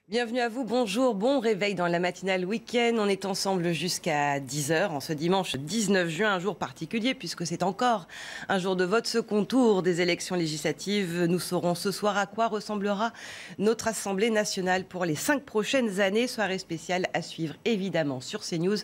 Bienvenue à vous, bonjour, bon réveil dans la matinale week-end. On est ensemble jusqu'à 10h en ce dimanche 19 juin, un jour particulier puisque c'est encore un jour de vote, second tour des élections législatives. Nous saurons ce soir à quoi ressemblera notre Assemblée nationale pour les 5 prochaines années. Soirée spéciale à suivre évidemment sur CNews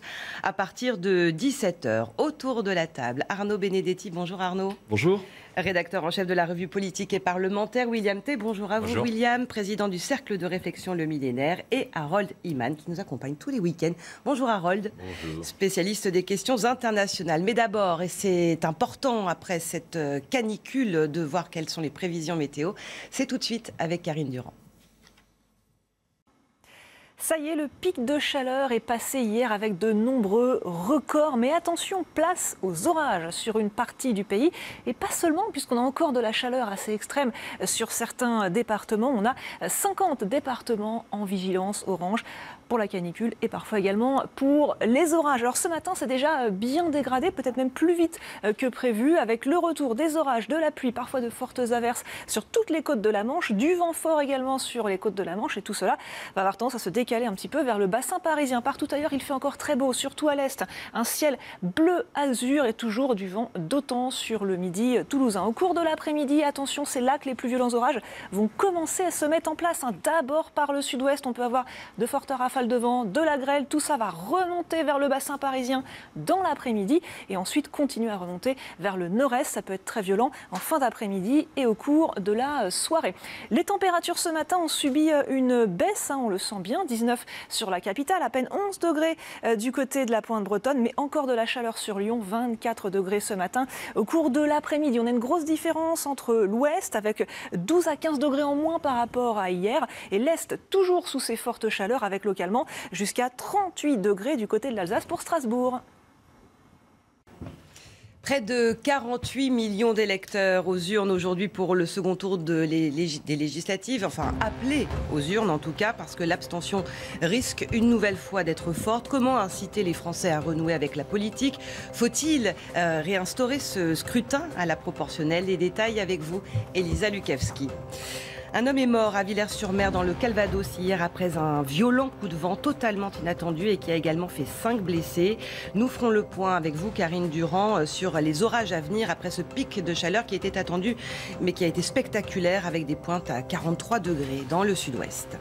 à partir de 17h. Autour de la table, Arnaud Benedetti. Bonjour Arnaud. Bonjour. Rédacteur en chef de la revue politique et parlementaire, William T. Bonjour à vous. Bonjour. William, président du Cercle de réflexion Le Millénaire, et Harold Iman qui nous accompagne tous les week-ends. Bonjour Harold. Bonjour. Spécialiste des questions internationales. Mais d'abord, et c'est important après cette canicule de voir quelles sont les prévisions météo, c'est tout de suite avec Karine Durand. Ça y est, le pic de chaleur est passé hier avec de nombreux records. Mais attention, place aux orages sur une partie du pays. Et pas seulement, puisqu'on a encore de la chaleur assez extrême sur certains départements. On a 50 départements en vigilance orange pour la canicule et parfois également pour les orages. Alors ce matin, c'est déjà bien dégradé, peut-être même plus vite que prévu, avec le retour des orages, de la pluie, parfois de fortes averses sur toutes les côtes de la Manche, du vent fort également sur les côtes de la Manche. Et tout cela va avoir tendance à se décaler un petit peu vers le bassin parisien. Partout ailleurs, il fait encore très beau, surtout à l'est. Un ciel bleu azur et toujours du vent d'autant sur le midi toulousain. Au cours de l'après-midi, attention, c'est là que les plus violents orages vont commencer à se mettre en place. D'abord par le sud-ouest, on peut avoir de fortes rafales de vent, de la grêle. Tout ça va remonter vers le bassin parisien dans l'après-midi et ensuite continuer à remonter vers le nord-est. Ça peut être très violent en fin d'après-midi et au cours de la soirée. Les températures ce matin ont subi une baisse, on le sent bien, 19 sur la capitale, à peine 11 degrés du côté de la Pointe bretonne, mais encore de la chaleur sur Lyon, 24 degrés ce matin. Au cours de l'après-midi, on a une grosse différence entre l'ouest avec 12 à 15 degrés en moins par rapport à hier et l'est toujours sous ces fortes chaleurs avec localement jusqu'à 38 degrés du côté de l'Alsace pour Strasbourg. Près de 48 millions d'électeurs aux urnes aujourd'hui pour le second tour des législatives, enfin appelés aux urnes en tout cas, parce que l'abstention risque une nouvelle fois d'être forte. Comment inciter les Français à renouer avec la politique? Faut-il réinstaurer ce scrutin à la proportionnelle? Les détails avec vous, Elisa Lukavski. Un homme est mort à Villers-sur-Mer dans le Calvados hier après un violent coup de vent totalement inattendu et qui a également fait 5 blessés. Nous ferons le point avec vous, Karine Durand, sur les orages à venir après ce pic de chaleur qui était attendu mais qui a été spectaculaire avec des pointes à 43 degrés dans le sud-ouest.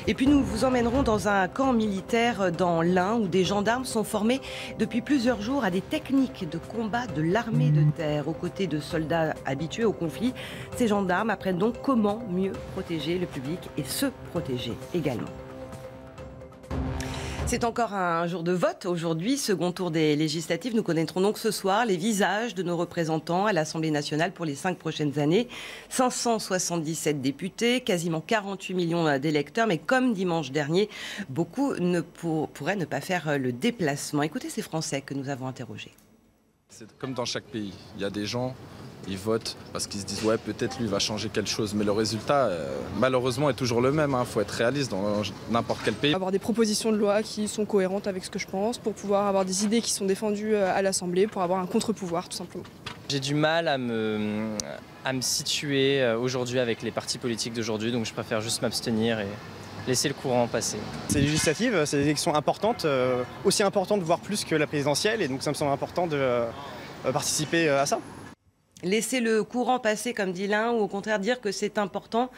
Et puis nous vous emmènerons dans un camp militaire dans l'Ain où des gendarmes sont formés depuis plusieurs jours à des techniques de combat de l'armée de terre. Aux côtés de soldats habitués au conflit, ces gendarmes apprennent donc comment mieux protéger le public et se protéger également. C'est encore un jour de vote aujourd'hui, second tour des législatives. Nous connaîtrons donc ce soir les visages de nos représentants à l'Assemblée nationale pour les 5 prochaines années. 577 députés, quasiment 48 millions d'électeurs. Mais comme dimanche dernier, beaucoup pourraient ne pas faire le déplacement. Écoutez ces Français que nous avons interrogés. C'est comme dans chaque pays. Il y a des gens, ils votent parce qu'ils se disent ouais, peut-être lui va changer quelque chose. Mais le résultat, malheureusement, est toujours le même. Il faut être réaliste dans n'importe quel pays. Avoir des propositions de loi qui sont cohérentes avec ce que je pense, pour pouvoir avoir des idées qui sont défendues à l'Assemblée, pour avoir un contre-pouvoir, tout simplement. J'ai du mal à me situer aujourd'hui avec les partis politiques d'aujourd'hui, donc je préfère juste m'abstenir et laisser le courant passer. C'est législative, c'est des élections importantes, aussi importantes voire plus que la présidentielle, et donc ça me semble important de participer à ça. Laisser le courant passer, comme dit l'un, ou au contraire dire que c'est important.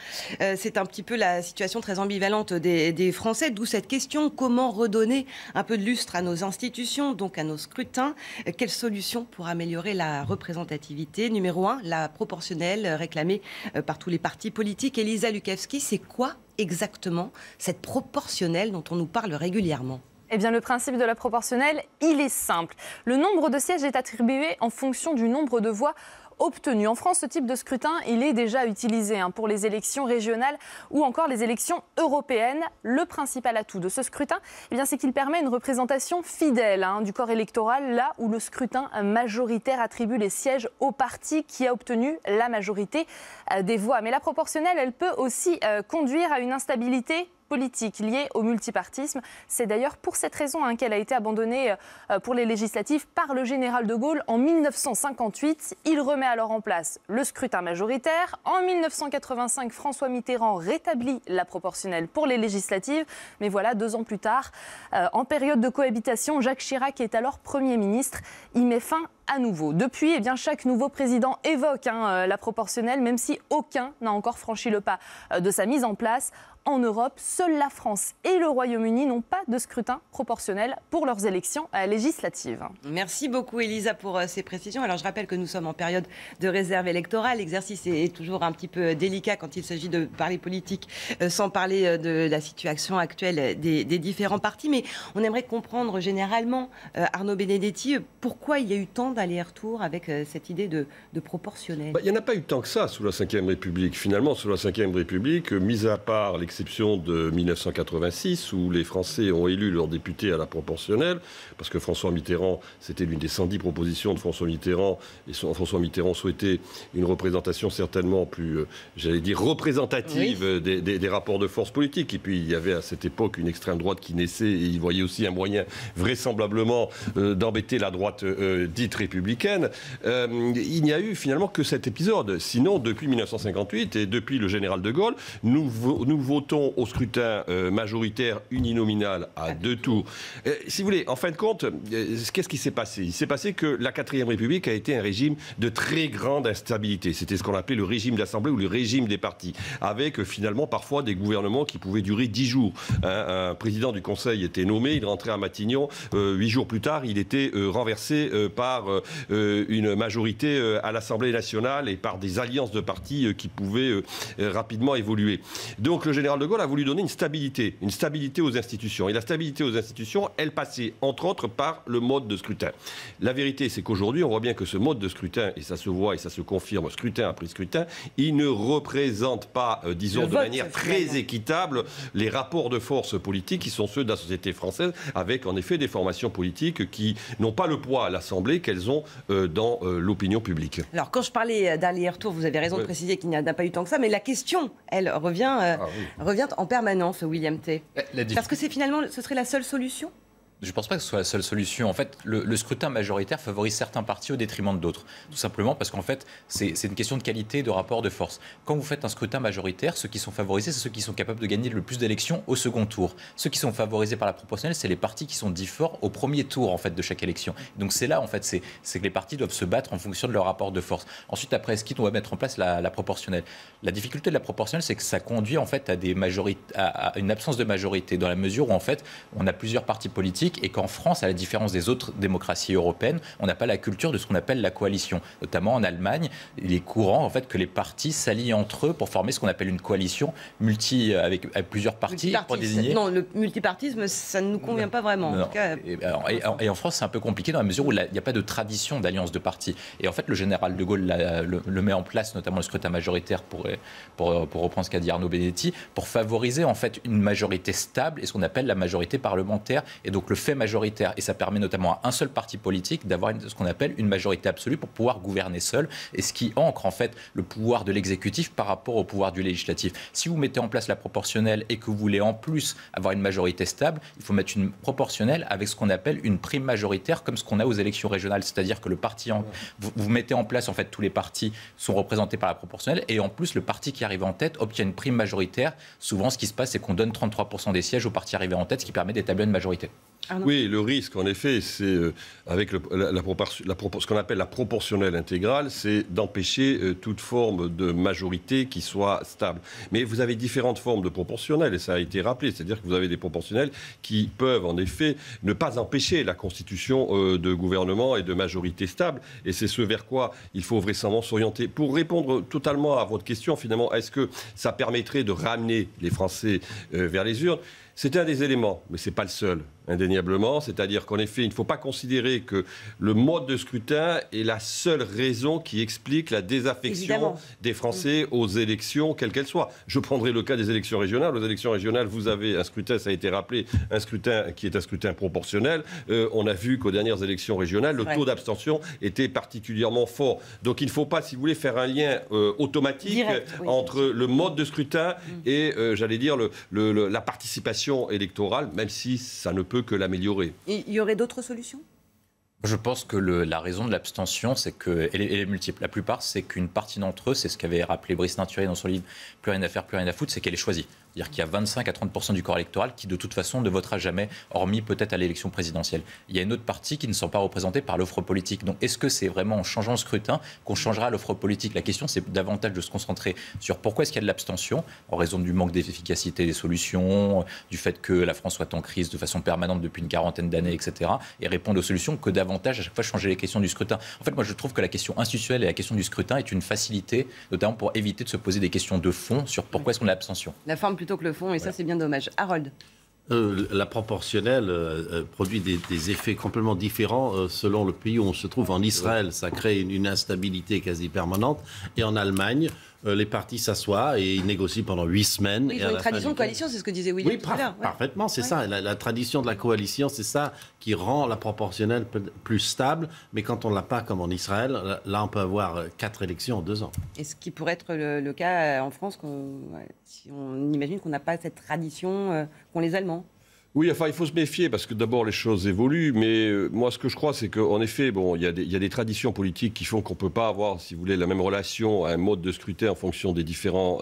C'est un petit peu la situation très ambivalente des Français, d'où cette question, comment redonner un peu de lustre à nos institutions, donc à nos scrutins? Quelle solution pour améliorer la représentativité? Numéro 1, la proportionnelle réclamée par tous les partis politiques. Elisa Lukavski, c'est quoi exactement cette proportionnelle dont on nous parle régulièrement? Eh bien, le principe de la proportionnelle, il est simple. Le nombre de sièges est attribué en fonction du nombre de voix obtenues. En France, ce type de scrutin, il est déjà utilisé pour les élections régionales ou encore les élections européennes. Le principal atout de ce scrutin, eh bien, c'est qu'il permet une représentation fidèle du corps électoral, là où le scrutin majoritaire attribue les sièges au parti qui a obtenu la majorité des voix. Mais la proportionnelle, elle peut aussi conduire à une instabilité politique liée au multipartisme. C'est d'ailleurs pour cette raison qu'elle a été abandonnée pour les législatives par le général de Gaulle en 1958. Il remet alors en place le scrutin majoritaire. En 1985, François Mitterrand rétablit la proportionnelle pour les législatives. Mais voilà, 2 ans plus tard, en période de cohabitation, Jacques Chirac est alors Premier ministre. Il met fin à nouveau. Depuis, chaque nouveau président évoque la proportionnelle, même si aucun n'a encore franchi le pas de sa mise en place. En Europe, seules la France et le Royaume-Uni n'ont pas de scrutin proportionnel pour leurs élections législatives. Merci beaucoup Elisa pour ces précisions. Alors je rappelle que nous sommes en période de réserve électorale. L'exercice est toujours un petit peu délicat quand il s'agit de parler politique sans parler de la situation actuelle des différents partis. Mais on aimerait comprendre généralement, Arnaud Benedetti, pourquoi il y a eu tant d'allers-retours avec cette idée de proportionnel. Il n'y en a pas eu tant que ça sous la Ve République. Finalement, sous la Ve République, mis à part l'exception de 1986, où les Français ont élu leurs députés à la proportionnelle, parce que François Mitterrand, c'était l'une des 110 propositions de François Mitterrand, et François Mitterrand souhaitait une représentation certainement plus, représentative des rapports de force politiques. Et puis, il y avait à cette époque une extrême droite qui naissait, et il voyait aussi un moyen, vraisemblablement, d'embêter la droite dite républicaine. Il n'y a eu finalement que cet épisode. Sinon, depuis 1958 et depuis le général de Gaulle, nous votons au scrutin majoritaire uninominal à 2 tours. Si vous voulez, en fin de compte, qu'est-ce qui s'est passé? Il s'est passé que la 4e République a été un régime de très grande instabilité. C'était ce qu'on appelait le régime d'assemblée ou le régime des partis, avec finalement parfois des gouvernements qui pouvaient durer 10 jours. Un président du Conseil était nommé, il rentrait à Matignon, 8 jours plus tard, il était renversé par une majorité à l'Assemblée nationale et par des alliances de partis qui pouvaient rapidement évoluer. Donc le général de Gaulle a voulu donner une stabilité aux institutions. Et la stabilité aux institutions, elle passait entre autres par le mode de scrutin. La vérité, c'est qu'aujourd'hui, on voit bien que ce mode de scrutin, et ça se voit et ça se confirme scrutin après scrutin, il ne représente pas, disons, de manière très équitable les rapports de force politiques qui sont ceux de la société française, avec en effet des formations politiques qui n'ont pas le poids à l'Assemblée qu'elles ont dans l'opinion publique. Alors quand je parlais d'aller-retour, vous avez raison de préciser qu'il n'y a pas eu tant que ça, mais la question, elle revient en permanence, William Tay. Parce que finalement, ce serait la seule solution ? Je ne pense pas que ce soit la seule solution. En fait, le scrutin majoritaire favorise certains partis au détriment de d'autres. Tout simplement parce qu'en fait, c'est une question de qualité de rapport de force. Quand vous faites un scrutin majoritaire, ceux qui sont favorisés, c'est ceux qui sont capables de gagner le plus d'élections au second tour. Ceux qui sont favorisés par la proportionnelle, c'est les partis qui sont dits forts au premier tour en fait, de chaque élection. Donc c'est là, en fait, c'est que les partis doivent se battre en fonction de leur rapport de force. Ensuite, après, est-ce qu'on va mettre en place la proportionnelle? La difficulté de la proportionnelle, c'est que ça conduit en fait à une absence de majorité, dans la mesure où en fait, on a plusieurs partis politiques et qu'en France, à la différence des autres démocraties européennes, on n'a pas la culture de ce qu'on appelle la coalition. Notamment en Allemagne, il est courant en fait que les partis s'allient entre eux pour former ce qu'on appelle une coalition avec plusieurs partis pour désigner. Non, le multipartisme, ça ne nous convient pas vraiment. Non. En tout cas... et en France, c'est un peu compliqué dans la mesure où il n'y a pas de tradition d'alliance de partis. Et en fait, le général de Gaulle le met en place, notamment le scrutin majoritaire, pour reprendre ce qu'a dit Arnaud Benedetti, pour favoriser en fait une majorité stable et ce qu'on appelle la majorité parlementaire. Et donc le fait majoritaire. Et ça permet notamment à un seul parti politique d'avoir ce qu'on appelle une majorité absolue pour pouvoir gouverner seul. Et ce qui ancre en fait le pouvoir de l'exécutif par rapport au pouvoir du législatif. Si vous mettez en place la proportionnelle et que vous voulez en plus avoir une majorité stable, il faut mettre une proportionnelle avec ce qu'on appelle une prime majoritaire, comme ce qu'on a aux élections régionales. C'est-à-dire que le parti, vous mettez en place en fait tous les partis sont représentés par la proportionnelle et en plus le parti qui arrive en tête obtient une prime majoritaire. Souvent, ce qui se passe, c'est qu'on donne 33% des sièges au parti arrivé en tête, ce qui permet d'établir une majorité. Oui, le risque, en effet, c'est avec ce qu'on appelle la proportionnelle intégrale, c'est d'empêcher toute forme de majorité qui soit stable. Mais vous avez différentes formes de proportionnelles, et ça a été rappelé, c'est-à-dire que vous avez des proportionnelles qui peuvent, en effet, ne pas empêcher la constitution de gouvernement et de majorité stable, et c'est ce vers quoi il faut vraisemblablement s'orienter. Pour répondre totalement à votre question, finalement, est-ce que ça permettrait de ramener les Français vers les urnes ? C'est un des éléments, mais ce n'est pas le seul. indéniablement. C'est-à-dire qu'en effet, il ne faut pas considérer que le mode de scrutin est la seule raison qui explique la désaffection des Français aux élections, quelles qu'elles soient. Je prendrai le cas des élections régionales. Aux élections régionales, vous avez un scrutin, ça a été rappelé, un scrutin qui est un scrutin proportionnel. On a vu qu'aux dernières élections régionales, le taux d'abstention était particulièrement fort. Donc il ne faut pas, si vous voulez, faire un lien automatique direct, entre le mode de scrutin et, j'allais dire, la participation électorale, même si ça ne peut que l'améliorer. Il y aurait d'autres solutions ? Je pense que la raison de l'abstention, c'est que, elle est multiple. La plupart, c'est qu'une partie d'entre eux, c'est ce qu'avait rappelé Brice Neinturier dans son livre « Plus rien à faire, plus rien à foutre », c'est qu'elle est choisie. C'est-à-dire qu'il y a 25 à 30% du corps électoral qui, de toute façon, ne votera jamais, hormis peut-être à l'élection présidentielle. Il y a une autre partie qui ne sont pas représentées par l'offre politique. Donc, est-ce que c'est vraiment en changeant le scrutin qu'on changera l'offre politique ? La question, c'est davantage de se concentrer sur pourquoi est-ce qu'il y a de l'abstention, en raison du manque d'efficacité des solutions, du fait que la France soit en crise de façon permanente depuis une quarantaine d'années, etc. Et répondre aux solutions que davantage, à chaque fois, changer les questions du scrutin. En fait, moi, je trouve que la question institutionnelle et la question du scrutin est une facilité, notamment pour éviter de se poser des questions de fond sur pourquoi est-ce qu'on a l'abstention. La forme plutôt que le fond, et ça, c'est bien dommage. Harold. La proportionnelle produit des effets complètement différents selon le pays où on se trouve. En Israël, ça crée une instabilité quasi permanente. Et en Allemagne, les partis s'assoient et ils négocient pendant 8 semaines. Ils ont une tradition de coalition, c'est ce que disait William tout à l'heure. Parfaitement, c'est ça. La tradition de la coalition, c'est ça qui rend la proportionnelle plus stable. Mais quand on ne l'a pas, comme en Israël, là, on peut avoir 4 élections en 2 ans. Et ce qui pourrait être le cas en France, si on imagine qu'on n'a pas cette tradition qu'ont les Allemands. Oui, enfin, il faut se méfier parce que d'abord les choses évoluent, mais moi ce que je crois c'est qu'en effet, bon, il y a des traditions politiques qui font qu'on ne peut pas avoir, si vous voulez, la même relation à un mode de scrutin en fonction des différents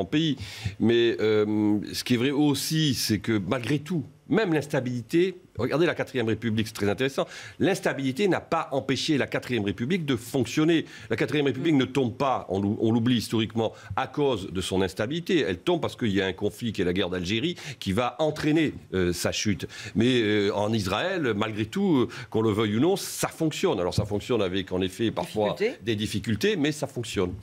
pays. Mais ce qui est vrai aussi, c'est que malgré tout, même l'instabilité, regardez la 4ème République, c'est très intéressant, l'instabilité n'a pas empêché la 4ème République de fonctionner. La 4ème République ne tombe pas, on l'oublie historiquement, à cause de son instabilité. Elle tombe parce qu'il y a un conflit qui est la guerre d'Algérie qui va entraîner sa chute. Mais en Israël, malgré tout, qu'on le veuille ou non, ça fonctionne. Alors ça fonctionne avec, en effet, parfois des difficultés, mais ça fonctionne.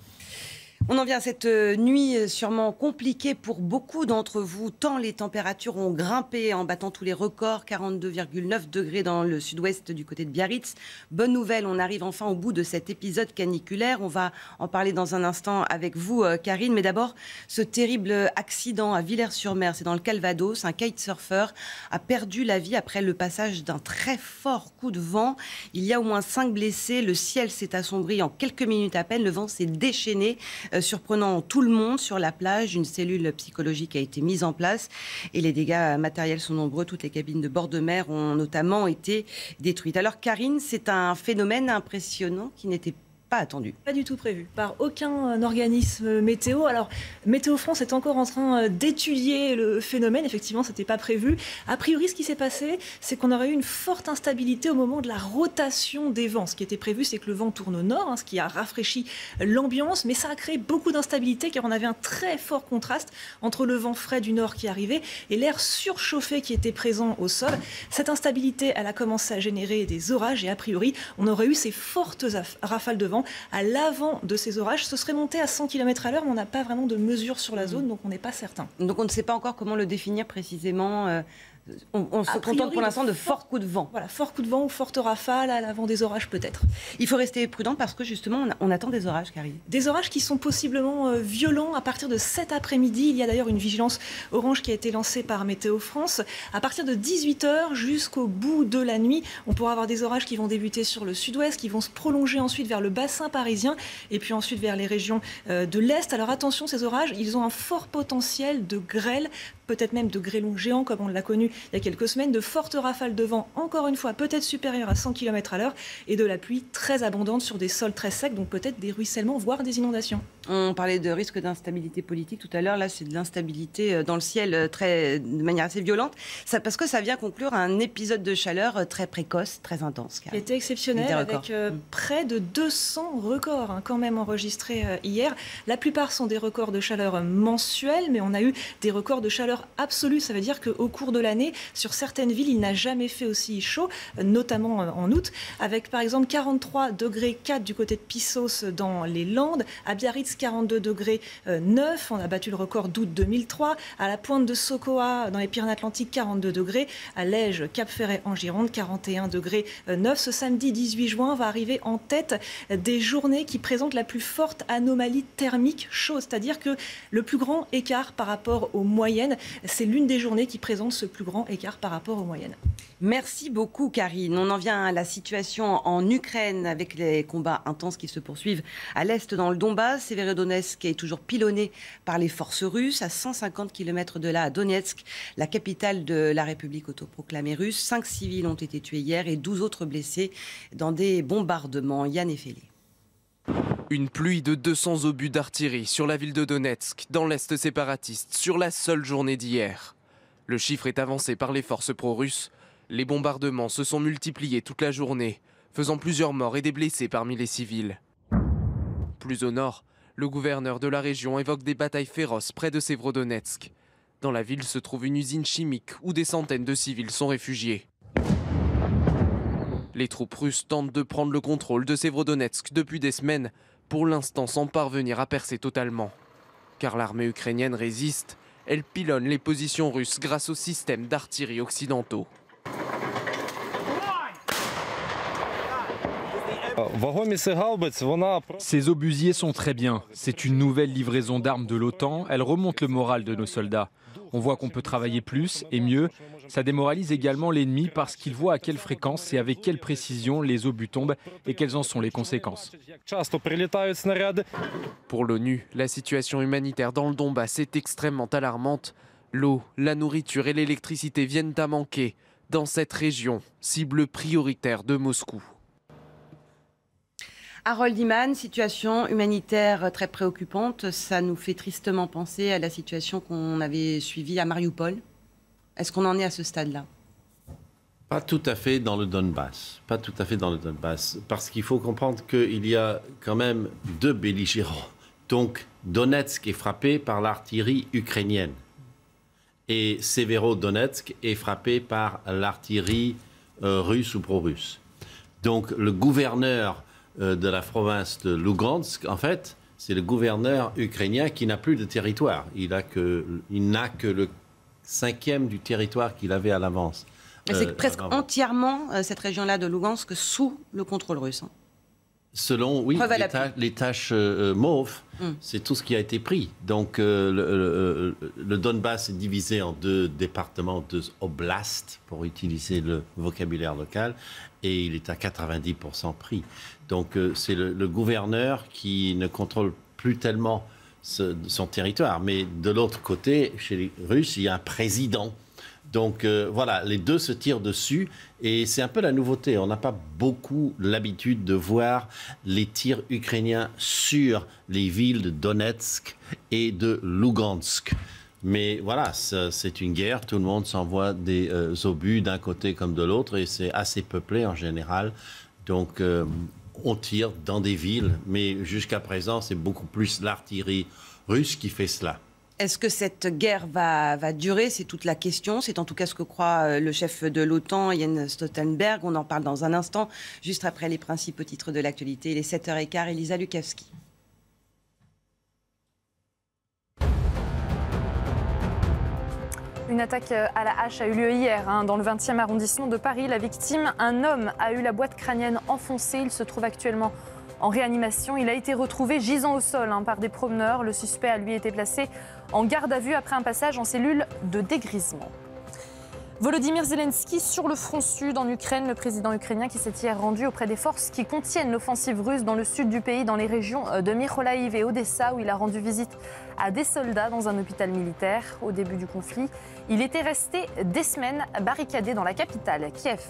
On en vient à cette nuit sûrement compliquée pour beaucoup d'entre vous, tant les températures ont grimpé en battant tous les records, 42,9 degrés dans le sud-ouest du côté de Biarritz. Bonne nouvelle, on arrive enfin au bout de cet épisode caniculaire. On va en parler dans un instant avec vous, Karine. Mais d'abord, ce terrible accident à Villers-sur-Mer, c'est dans le Calvados. Un kitesurfer a perdu la vie après le passage d'un très fort coup de vent. Il y a au moins 5 blessés. Le ciel s'est assombri en quelques minutes à peine. Le vent s'est déchaîné. Surprenant tout le monde sur la plage. Une cellule psychologique a été mise en place et les dégâts matériels sont nombreux. Toutes les cabines de bord de mer ont notamment été détruites. Alors Karine, c'est un phénomène impressionnant qui n'était pas attendu. Pas du tout prévu par aucun organisme météo. Alors, Météo France est encore en train d'étudier le phénomène. Effectivement, ce n'était pas prévu. A priori, ce qui s'est passé, c'est qu'on aurait eu une forte instabilité au moment de la rotation des vents. Ce qui était prévu, c'est que le vent tourne au nord, ce qui a rafraîchi l'ambiance, mais ça a créé beaucoup d'instabilité car on avait un très fort contraste entre le vent frais du nord qui arrivait et l'air surchauffé qui était présent au sol. Cette instabilité, elle a commencé à générer des orages et a priori, on aurait eu ces fortes rafales de vent à l'avant de ces orages. Ce serait monté à 100 km à l'heure, mais on n'a pas vraiment de mesure sur la zone, donc on n'est pas certain. Donc on ne sait pas encore comment le définir précisément. On se contente pour l'instant de forts coups de vent. Voilà, forts coups de vent ou fortes rafales à l'avant des orages peut-être. Il faut rester prudent parce que justement on attend des orages, Karine. Des orages qui sont possiblement violents à partir de cet après-midi. Il y a d'ailleurs une vigilance orange qui a été lancée par Météo France. À partir de 18h jusqu'au bout de la nuit, on pourra avoir des orages qui vont débuter sur le sud-ouest, qui vont se prolonger ensuite vers le bassin parisien et puis ensuite vers les régions de l'Est. Alors attention, ces orages, ils ont un fort potentiel de grêle, peut-être même de grêlons géants comme on l'a connu il y a quelques semaines, de fortes rafales de vent, encore une fois peut-être supérieures à 100 km à l'heure et de la pluie très abondante sur des sols très secs, donc peut-être des ruissellements, voire des inondations. On parlait de risque d'instabilité politique tout à l'heure, là c'est de l'instabilité dans le ciel de manière assez violente, parce que ça vient conclure un épisode de chaleur très précoce, très intense. Qui a été exceptionnel avec près de 200 records quand même enregistrés hier. La plupart sont des records de chaleur mensuels, mais on a eu des records de chaleur absolue. Ça veut dire qu'au cours de l'année, sur certaines villes, il n'a jamais fait aussi chaud, notamment en août, avec par exemple 43,4 degrés du côté de Pissos dans les Landes, à Biarritz Donetsk, 42 degrés 9. On a battu le record d'août 2003. À la pointe de Sokoa, dans les Pyrénées-Atlantiques, 42 degrés. À Lège, Cap-Ferret en Gironde, 41 degrés 9. Ce samedi 18 juin va arriver en tête des journées qui présentent la plus forte anomalie thermique chaude. C'est-à-dire que le plus grand écart par rapport aux moyennes, c'est l'une des journées qui présente ce plus grand écart par rapport aux moyennes. Merci beaucoup Karine. On en vient à la situation en Ukraine avec les combats intenses qui se poursuivent à l'est dans le Donbass. Severodonetsk est toujours pilonné par les forces russes. À 150 km de là, à Donetsk, la capitale de la République autoproclamée russe. 5 civils ont été tués hier et 12 autres blessés dans des bombardements. Yann Effelé. Une pluie de 200 obus d'artillerie sur la ville de Donetsk, dans l'est séparatiste, sur la seule journée d'hier. Le chiffre est avancé par les forces pro-russes. Les bombardements se sont multipliés toute la journée, faisant plusieurs morts et des blessés parmi les civils. Plus au nord, le gouverneur de la région évoque des batailles féroces près de Severodonetsk. Dans la ville se trouve une usine chimique où des centaines de civils sont réfugiés. Les troupes russes tentent de prendre le contrôle de Severodonetsk depuis des semaines, pour l'instant sans parvenir à percer totalement. Car l'armée ukrainienne résiste, elle pilonne les positions russes grâce aux systèmes d'artillerie occidentaux. Ces obusiers sont très bien. C'est une nouvelle livraison d'armes de l'OTAN. Elle remonte le moral de nos soldats. On voit qu'on peut travailler plus et mieux. Ça démoralise également l'ennemi parce qu'il voit à quelle fréquence et avec quelle précision les obus tombent et quelles en sont les conséquences. Pour l'ONU, la situation humanitaire dans le Donbass est extrêmement alarmante. L'eau, la nourriture et l'électricité viennent à manquer dans cette région, cible prioritaire de Moscou. Harold Iman, situation humanitaire très préoccupante. Ça nous fait tristement penser à la situation qu'on avait suivie à Mariupol. Est-ce qu'on en est à ce stade-là? Pas tout à fait dans le Donbass. Pas tout à fait dans le Donbass. Parce qu'il faut comprendre qu'il y a quand même deux belligérants. Donc, Donetsk est frappé par l'artillerie ukrainienne. Et Severodonetsk est frappé par l'artillerie russe ou pro-russe. Donc, le gouverneur de la province de Lugansk, en fait, c'est le gouverneur ukrainien qui n'a plus de territoire. Il n'a que le 5e du territoire qu'il avait à l'avance. C'est presque entièrement cette région-là de Lugansk sous le contrôle russe. Selon, oui, les tâches mauves, c'est tout ce qui a été pris. Donc, le Donbass est divisé en deux départements, deux oblasts, pour utiliser le vocabulaire local, et il est à 90% pris. Donc, c'est le gouverneur qui ne contrôle plus tellement son territoire. Mais de l'autre côté, chez les Russes, il y a un président. Donc voilà, les deux se tirent dessus et c'est un peu la nouveauté. On n'a pas beaucoup l'habitude de voir les tirs ukrainiens sur les villes de Donetsk et de Lugansk. Mais voilà, c'est une guerre, tout le monde s'envoie des obus d'un côté comme de l'autre et c'est assez peuplé en général. Donc on tire dans des villes, mais jusqu'à présent, c'est beaucoup plus l'artillerie russe qui fait cela. Est-ce que cette guerre va durer? C'est toute la question. C'est en tout cas ce que croit le chef de l'OTAN, Jens Stoltenberg. On en parle dans un instant, juste après les principaux titres de l'actualité. Il est 7h15, Elisa Lukavski. Une attaque à la hache a eu lieu hier dans le 20e arrondissement de Paris. La victime, un homme, a eu la boîte crânienne enfoncée. Il se trouve actuellement en réanimation. Il a été retrouvé gisant au sol par des promeneurs. Le suspect a lui été placé en garde à vue après un passage en cellule de dégrisement. Volodymyr Zelensky sur le front sud en Ukraine, le président ukrainien qui s'est hier rendu auprès des forces qui contiennent l'offensive russe dans le sud du pays, dans les régions de Mykolaïv et Odessa, où il a rendu visite à des soldats dans un hôpital militaire. Au début du conflit, il était resté des semaines barricadé dans la capitale, Kiev.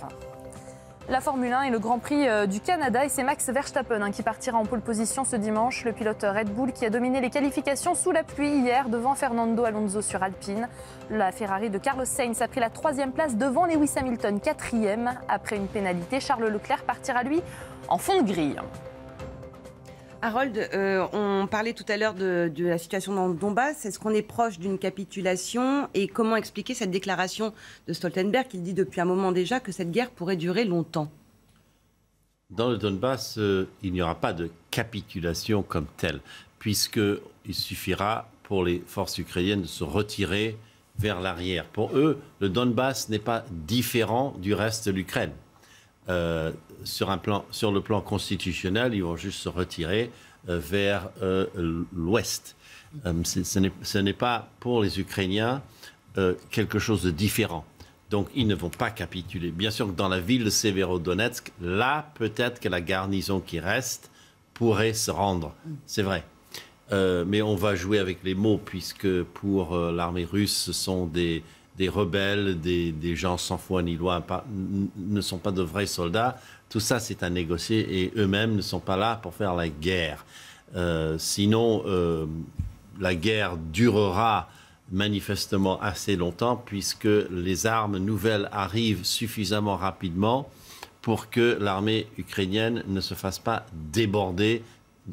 La Formule 1 et le Grand Prix du Canada, et c'est Max Verstappen qui partira en pole position ce dimanche. Le pilote Red Bull qui a dominé les qualifications sous la pluie hier devant Fernando Alonso sur Alpine. La Ferrari de Carlos Sainz a pris la 3e place devant Lewis Hamilton 4e. Après une pénalité, Charles Leclerc partira lui en fond de grille. Harold, on parlait tout à l'heure de la situation dans le Donbass. Est-ce qu'on est proche d'une capitulation? Et comment expliquer cette déclaration de Stoltenberg qui dit depuis un moment déjà que cette guerre pourrait durer longtemps? Dans le Donbass, il n'y aura pas de capitulation comme telle. puisqu'il suffira pour les forces ukrainiennes de se retirer vers l'arrière. Pour eux, le Donbass n'est pas différent du reste de l'Ukraine. Sur le plan constitutionnel, ils vont juste se retirer vers l'ouest. Ce n'est pas pour les Ukrainiens quelque chose de différent. Donc, ils ne vont pas capituler. Bien sûr que dans la ville de Severodonetsk, là, peut-être que la garnison qui reste pourrait se rendre. C'est vrai. Mais on va jouer avec les mots, puisque pour l'armée russe, ce sont des rebelles, des gens sans foi ni loi, ne sont pas de vrais soldats. Tout ça, c'est à négocier et eux-mêmes ne sont pas là pour faire la guerre. Sinon, la guerre durera manifestement assez longtemps, puisque les armes nouvelles arrivent suffisamment rapidement pour que l'armée ukrainienne ne se fasse pas déborder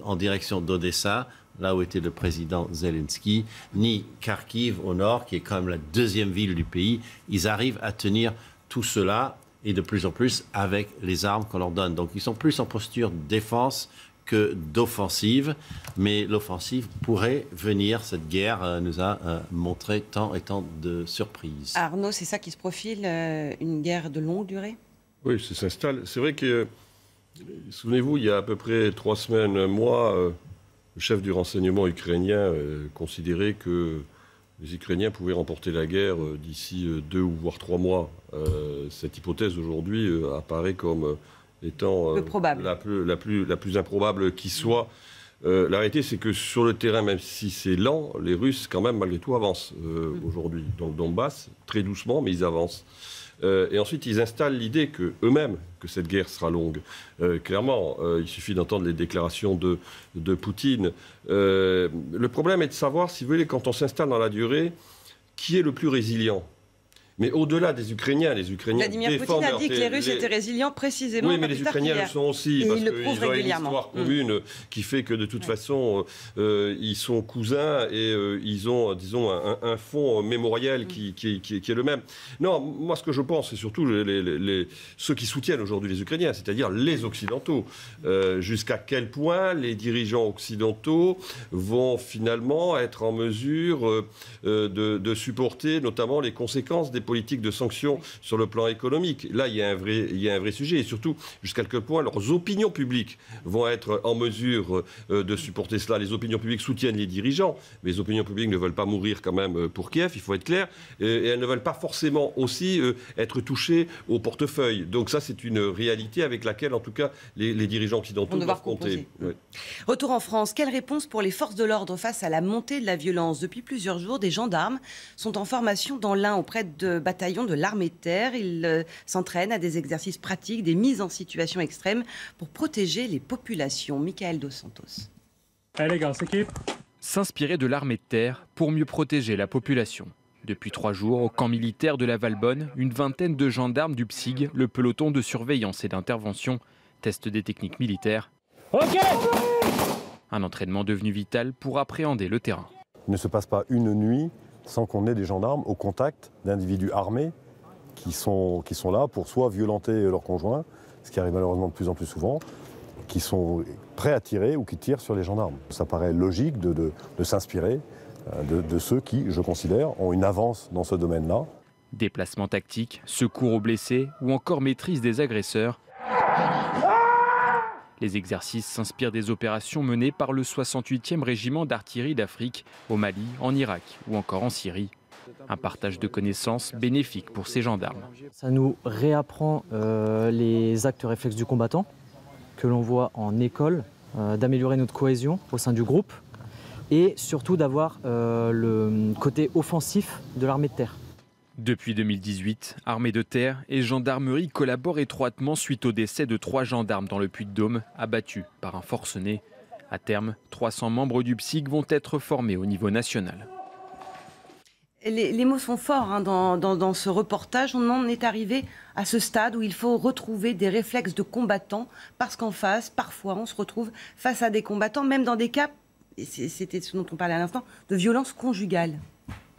en direction d'Odessa, là où était le président Zelensky, ni Kharkiv au nord, qui est quand même la deuxième ville du pays. Ils arrivent à tenir tout cela, et de plus en plus avec les armes qu'on leur donne. Donc ils sont plus en posture de défense que d'offensive, mais l'offensive pourrait venir. Cette guerre nous a montré tant et tant de surprises. Arnaud, c'est ça qui se profile, une guerre de longue durée? Oui, ça s'installe. C'est vrai que, souvenez-vous, il y a à peu près 3 semaines, un mois, le chef du renseignement ukrainien considérait que les Ukrainiens pouvaient remporter la guerre d'ici 2 ou voire 3 mois. Cette hypothèse aujourd'hui apparaît comme étant la plus improbable qui soit. La réalité, c'est que sur le terrain, même si c'est lent, les Russes, quand même, malgré tout, avancent aujourd'hui dans le Donbass, très doucement, mais ils avancent. Et ensuite, ils installent l'idée qu'eux-mêmes, que cette guerre sera longue. Clairement, il suffit d'entendre les déclarations de Poutine. Le problème est de savoir, si vous voulez, quand on s'installe dans la durée, qui est le plus résilient. Mais au-delà des Ukrainiens, les Ukrainiens Vladimir Poutine a dit que les Russes étaient résilients précisément. Oui, mais les Ukrainiens le sont aussi, parce qu'ils ont une histoire commune qui fait que de toute façon, ils sont cousins et ils ont, disons, un fond mémoriel qui est le même. Non, moi ce que je pense, c'est surtout ceux qui soutiennent aujourd'hui les Ukrainiens, c'est-à-dire les Occidentaux. Jusqu'à quel point les dirigeants occidentaux vont finalement être en mesure de supporter notamment les conséquences des politiques de sanctions sur le plan économique. Là, il y a un vrai sujet. Et surtout, jusqu'à quel point leurs opinions publiques vont être en mesure de supporter cela. Les opinions publiques soutiennent les dirigeants, mais les opinions publiques ne veulent pas mourir quand même pour Kiev, il faut être clair. Et elles ne veulent pas forcément aussi être touchées au portefeuille. Donc ça, c'est une réalité avec laquelle, en tout cas, les dirigeants occidentaux doivent compter. Oui. Retour en France. Quelle réponse pour les forces de l'ordre face à la montée de la violence? Depuis plusieurs jours, des gendarmes sont en formation dans l'Ain auprès de bataillons de l'armée de terre. Ils s'entraînent à des exercices pratiques, des mises en situation extrême pour protéger les populations. Michael Dos Santos. Allez les gars, s'équipe. S'inspirer de l'armée de terre pour mieux protéger la population. Depuis 3 jours, au camp militaire de la Valbonne, une vingtaine de gendarmes du PSIG, le peloton de surveillance et d'intervention, testent des techniques militaires. Ok. Un entraînement devenu vital pour appréhender le terrain. Il ne se passe pas une nuit sans qu'on ait des gendarmes au contact d'individus armés qui sont là pour soit violenter leurs conjoints, ce qui arrive malheureusement de plus en plus souvent, qui sont prêts à tirer ou qui tirent sur les gendarmes. Ça paraît logique de s'inspirer de ceux qui, je considère, ont une avance dans ce domaine-là. Déplacement tactique, secours aux blessés ou encore maîtrise des agresseurs. Les exercices s'inspirent des opérations menées par le 68e régiment d'artillerie d'Afrique au Mali, en Irak ou encore en Syrie. Un partage de connaissances bénéfique pour ces gendarmes. Ça nous réapprend les actes réflexes du combattant que l'on voit en école, d'améliorer notre cohésion au sein du groupe et surtout d'avoir le côté offensif de l'armée de terre. Depuis 2018, armée de terre et gendarmerie collaborent étroitement suite au décès de 3 gendarmes dans le Puy-de-Dôme, abattus par un forcené. À terme, 300 membres du PSIG vont être formés au niveau national. Les mots sont forts dans ce reportage. On en est arrivé à ce stade où il faut retrouver des réflexes de combattants parce qu'en face, parfois, on se retrouve face à des combattants, même dans des cas, c'était ce dont on parlait à l'instant, de violence conjugale.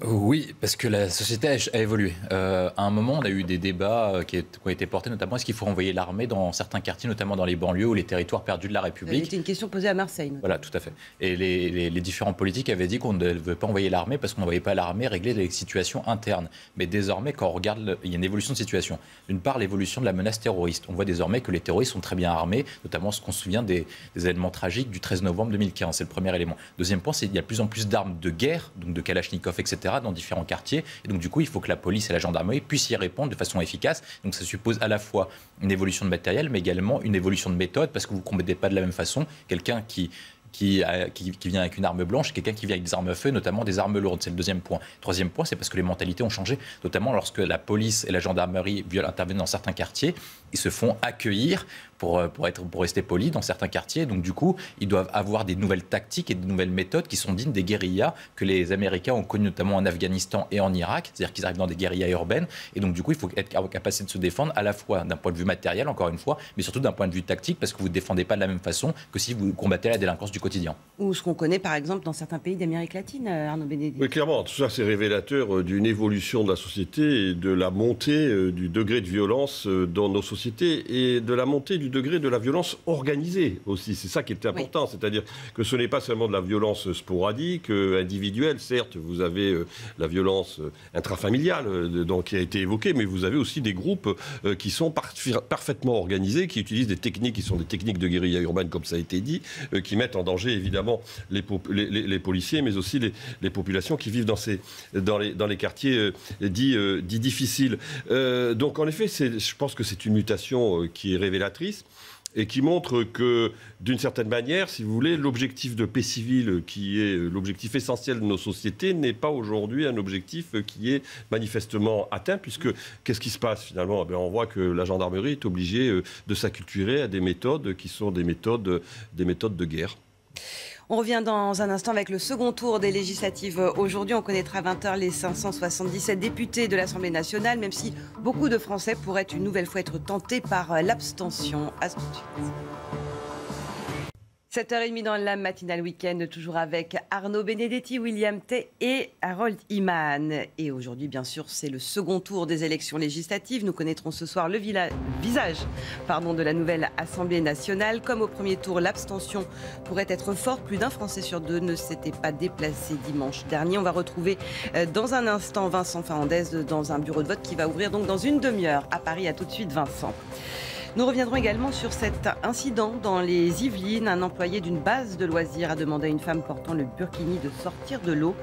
Oui, parce que la société a évolué. À un moment, on a eu des débats qui ont été portés, notamment est-ce qu'il faut envoyer l'armée dans certains quartiers, notamment dans les banlieues ou les territoires perdus de la République. C'était une question posée à Marseille. Voilà, tout à fait. Et les différents politiques avaient dit qu'on ne devait pas envoyer l'armée parce qu'on n'envoyait pas l'armée régler les situations internes. Mais désormais, quand on regarde, il y a une évolution de situation. D'une part, l'évolution de la menace terroriste. On voit désormais que les terroristes sont très bien armés, notamment ce qu'on se souvient des événements tragiques du 13 novembre 2015. C'est le premier élément. Deuxième point, c'est qu'il y a de plus en plus d'armes de guerre, donc de Kalachnikov, etc., dans différents quartiers. Et donc, du coup, il faut que la police et la gendarmerie puissent y répondre de façon efficace. Donc, ça suppose à la fois une évolution de matériel, mais également une évolution de méthode, parce que vous ne combattez pas de la même façon quelqu'un qui vient avec une arme blanche, quelqu'un qui vient avec des armes à feu, notamment des armes lourdes. C'est le deuxième point. Troisième point, c'est parce que les mentalités ont changé, notamment lorsque la police et la gendarmerie interviennent dans certains quartiers, ils se font accueillir pour rester polis dans certains quartiers. Donc du coup, ils doivent avoir des nouvelles tactiques et des nouvelles méthodes qui sont dignes des guérillas que les Américains ont connues notamment en Afghanistan et en Irak. C'est-à-dire qu'ils arrivent dans des guérillas urbaines. Et donc du coup, il faut être capable de se défendre à la fois d'un point de vue matériel, encore une fois, mais surtout d'un point de vue tactique, parce que vous ne défendez pas de la même façon que si vous combattez la délinquance du quotidien. Ou ce qu'on connaît par exemple dans certains pays d'Amérique latine, Arnaud Benedetti. Oui, clairement, tout ça c'est révélateur d'une évolution de la société et de la montée du degré de violence dans nos sociétés et de la montée du degré de la violence organisée aussi. C'est ça qui est important, oui. C'est-à-dire que ce n'est pas seulement de la violence sporadique, individuelle. Certes, vous avez la violence intrafamiliale qui a été évoquée, mais vous avez aussi des groupes qui sont parfaitement organisés, qui utilisent des techniques qui sont des techniques de guérilla urbaine, comme ça a été dit, qui mettent en danger évidemment les policiers, mais aussi les populations qui vivent dans les quartiers dits difficiles. Donc en effet, je pense que c'est une mutation qui est révélatrice et qui montre que, d'une certaine manière, si vous voulez, l'objectif de paix civile, qui est l'objectif essentiel de nos sociétés, n'est pas aujourd'hui un objectif qui est manifestement atteint, puisque qu'est-ce qui se passe finalement ? On voit que la gendarmerie est obligée de s'acculturer à des méthodes qui sont des méthodes de guerre. On revient dans un instant avec le second tour des législatives. Aujourd'hui, on connaîtra à 20h les 577 députés de l'Assemblée nationale, même si beaucoup de Français pourraient une nouvelle fois être tentés par l'abstention. À tout de suite. 7h30 dans la matinale week-end, toujours avec Arnaud Benedetti, William Tay et Harold Iman. Et aujourd'hui, bien sûr, c'est le second tour des élections législatives. Nous connaîtrons ce soir le visage de la nouvelle Assemblée nationale. Comme au premier tour, l'abstention pourrait être forte. Plus d'un Français sur deux ne s'était pas déplacé dimanche dernier. On va retrouver dans un instant Vincent Fernandez dans un bureau de vote qui va ouvrir donc dans une demi-heure à Paris. À tout de suite, Vincent. Nous reviendrons également sur cet incident dans les Yvelines. Un employé d'une base de loisirs a demandé à une femme portant le burkini de sortir de l'eau.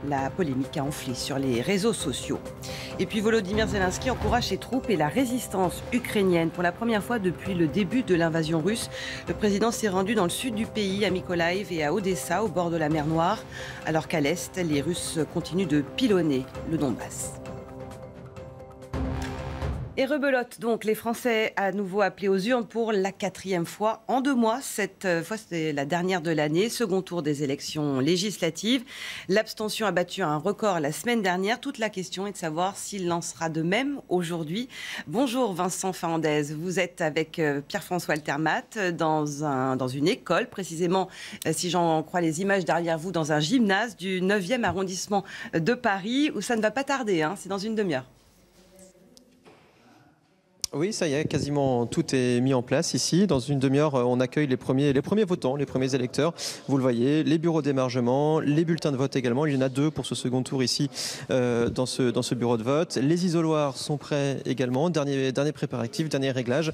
La polémique a enflé sur les réseaux sociaux. Et puis Volodymyr Zelensky encourage ses troupes et la résistance ukrainienne. Pour la première fois depuis le début de l'invasion russe, le président s'est rendu dans le sud du pays, à Mykolaiv et à Odessa, au bord de la mer Noire, alors qu'à l'est, les Russes continuent de pilonner le Donbass. Et rebelote donc, les Français à nouveau appelés aux urnes pour la 4e fois en 2 mois. Cette fois, c'est la dernière de l'année, second tour des élections législatives. L'abstention a battu un record la semaine dernière. Toute la question est de savoir s'il en sera de même aujourd'hui. Bonjour Vincent Fernandez, vous êtes avec Pierre-François Altermat dans une école, précisément, si j'en crois les images derrière vous, dans un gymnase du 9e arrondissement de Paris, où ça ne va pas tarder, c'est dans une demi-heure. Oui, ça y est, quasiment tout est mis en place ici. Dans une demi-heure, on accueille les premiers votants, les premiers électeurs. Vous le voyez, les bureaux d'émargement, les bulletins de vote également. Il y en a 2 pour ce second tour ici dans ce bureau de vote. Les isoloirs sont prêts également. Dernier préparatif, dernier réglage.